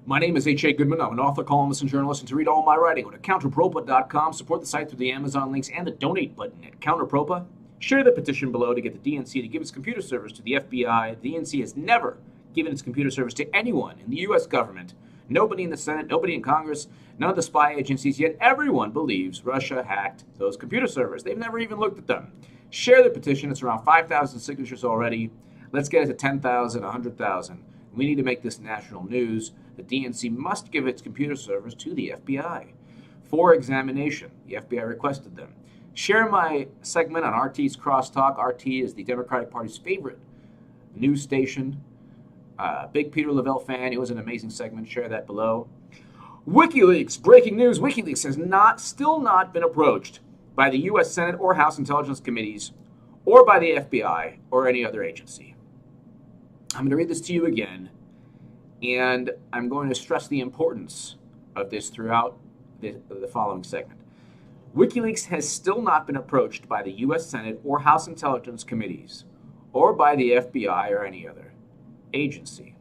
My name is H.A. Goodman. I'm an author, columnist, and journalist, and to read all my writing, go to counterpropa.com, support the site through the Amazon links and the donate button at Counterpropa. Share the petition below to get the DNC to give its computer service to the FBI. The DNC has never given its computer service to anyone in the U.S. government. Nobody in the Senate, nobody in Congress, none of the spy agencies, yet everyone believes Russia hacked those computer servers. They've never even looked at them. Share the petition. It's around 5,000 signatures already. Let's get it to 10,000, 100,000. We need to make this national news. The DNC must give its computer servers to the FBI for examination. The FBI requested them. Share my segment on RT's Crosstalk. RT is the Democratic Party's favorite news station. Big Peter Lavelle fan. It was an amazing segment. Share that below. WikiLeaks. Breaking news. WikiLeaks has still not been approached by the U.S. Senate or House Intelligence Committees or by the FBI or any other agency. I'm going to read this to you again, and I'm going to stress the importance of this throughout the following segment. WikiLeaks has still not been approached by the U.S. Senate or House Intelligence Committees or by the FBI or any other agency.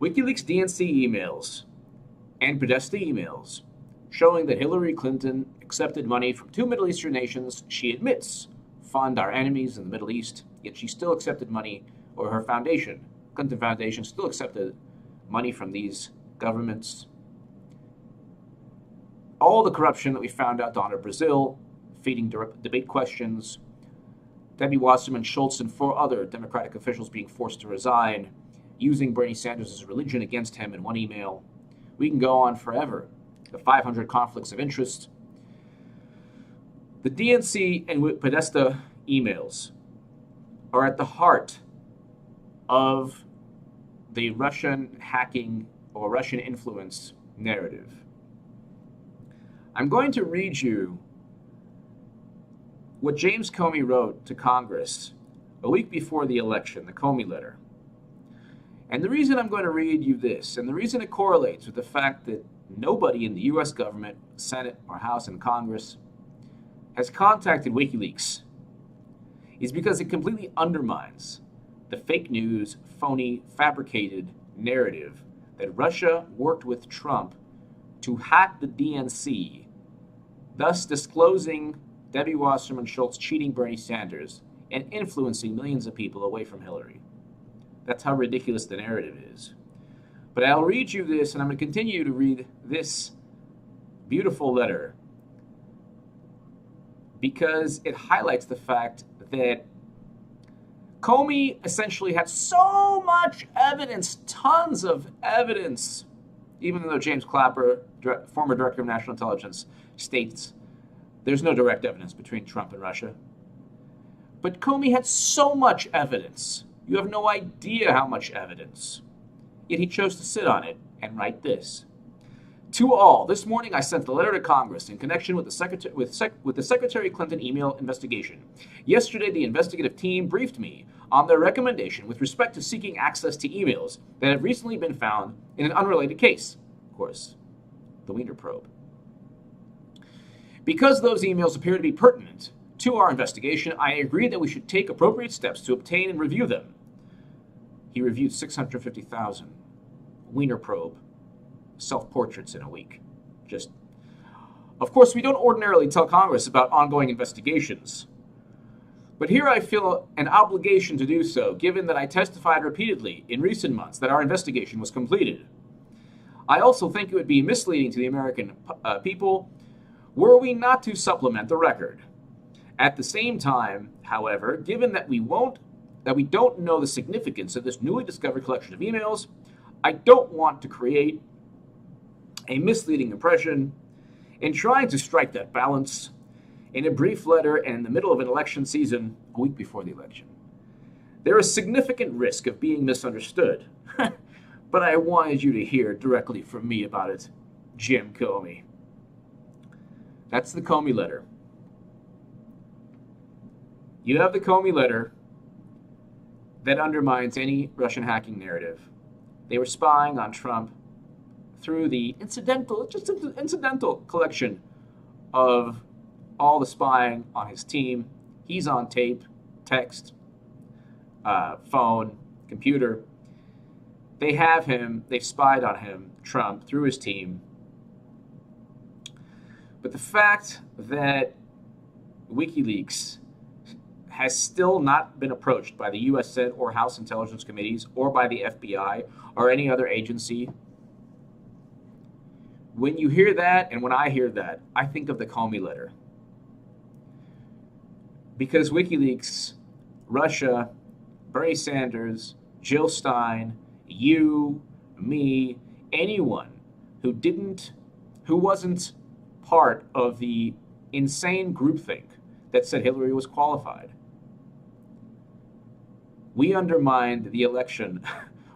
WikiLeaks DNC emails and Podesta emails showing that Hillary Clinton accepted money from two Middle Eastern nations she admits fund our enemies in the Middle East, yet she still accepted money, or her foundation, Clinton Foundation, still accepted money from these governments. All the corruption that we found out down in Brazil, feeding debate questions, Debbie Wasserman Schultz and four other Democratic officials being forced to resign, using Bernie Sanders' religion against him in one email. We can go on forever. The 500 conflicts of interest. The DNC and Podesta emails are at the heart of the Russian hacking or Russian influence narrative. I'm going to read you what James Comey wrote to Congress a week before the election, the Comey letter. And the reason I'm going to read you this, and the reason it correlates with the fact that nobody in the U.S. government, Senate or House and Congress, has contacted WikiLeaks, is because it completely undermines the fake news, phony, fabricated narrative that Russia worked with Trump to hack the DNC, thus disclosing Debbie Wasserman Schultz cheating Bernie Sanders and influencing millions of people away from Hillary. That's how ridiculous the narrative is. But I'll read you this, and I'm going to continue to read this beautiful letter because it highlights the fact that Comey essentially had so much evidence, tons of evidence, even though James Clapper, former director of national intelligence, states there's no direct evidence between Trump and Russia. But Comey had so much evidence. You have no idea how much evidence. Yet he chose to sit on it and write this. To all, this morning I sent a letter to Congress in connection with the Secretary Clinton email investigation. Yesterday, the investigative team briefed me on their recommendation with respect to seeking access to emails that have recently been found in an unrelated case. Of course, the Wiener probe. Because those emails appear to be pertinent to our investigation, I agreed that we should take appropriate steps to obtain and review them. He reviewed 650,000 Wiener probe self-portraits in a week. Of course, we don't ordinarily tell Congress about ongoing investigations. But here I feel an obligation to do so, given that I testified repeatedly in recent months that our investigation was completed. I also think it would be misleading to the American people were we not to supplement the record. At the same time, however, given that we don't know the significance of this newly discovered collection of emails, I don't want to create a misleading impression. In trying to strike that balance in a brief letter and in the middle of an election season, a week before the election, there is significant risk of being misunderstood. But I wanted you to hear directly from me about it, Jim Comey. That's the Comey letter. You have the Comey letter that undermines any Russian hacking narrative. They were spying on Trump through the incidental collection of all the spying on his team. He's on tape, text, phone, computer. They have him, they've spied on him, Trump, through his team. But the fact that WikiLeaks has still not been approached by the U.S. Senate or House Intelligence Committees or by the FBI or any other agency, when you hear that and when I hear that, I think of the Comey letter. Because WikiLeaks, Russia, Bernie Sanders, Jill Stein, you, me, anyone who wasn't part of the insane groupthink that said Hillary was qualified. We undermined the election,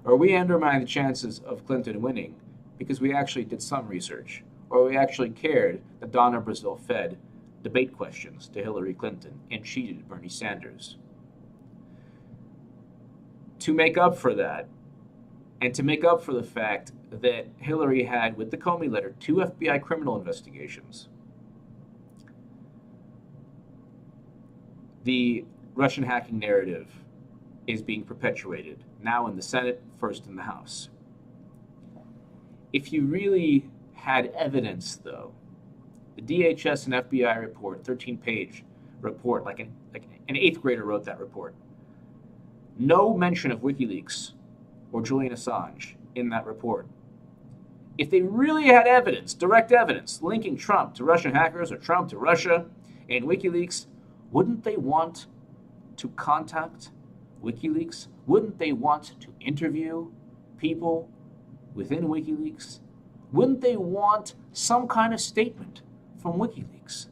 or we undermined the chances of Clinton winning because we actually did some research, or we actually cared that Donna Brazile fed debate questions to Hillary Clinton and cheated Bernie Sanders. To make up for that, and to make up for the fact that Hillary had, with the Comey letter, 2 FBI criminal investigations, the Russian hacking narrative is being perpetuated, now in the Senate, first in the House. If you really had evidence, though, the DHS and FBI report, 13-page report, like an 8th grader wrote that report. No mention of WikiLeaks or Julian Assange in that report. If they really had evidence, direct evidence, linking Trump to Russian hackers or Trump to Russia and WikiLeaks, wouldn't they want to contact WikiLeaks? Wouldn't they want to interview people within WikiLeaks? Wouldn't they want some kind of statement from WikiLeaks?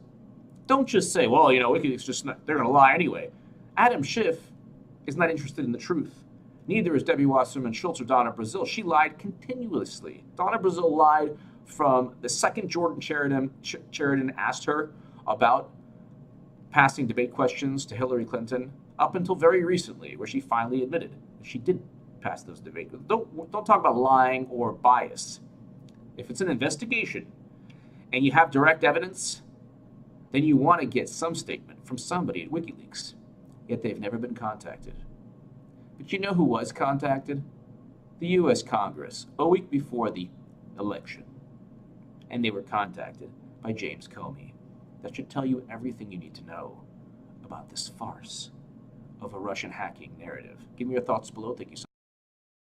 Don't just say, well, WikiLeaks they're going to lie anyway. Adam Schiff is not interested in the truth. Neither is Debbie Wasserman Schultz or Donna Brazile. She lied continuously. Donna Brazile lied from the second Jordan Sheridan asked her about passing debate questions to Hillary Clinton up until very recently, where she finally admitted that she did pass those debates. Don't talk about lying or bias. If it's an investigation and you have direct evidence, then you want to get some statement from somebody at WikiLeaks. Yet they've never been contacted. But you know who was contacted? The U.S. Congress, a week before the election. And they were contacted by James Comey. That should tell you everything you need to know about this farce of a Russian hacking narrative. Give me your thoughts below. Thank you so much.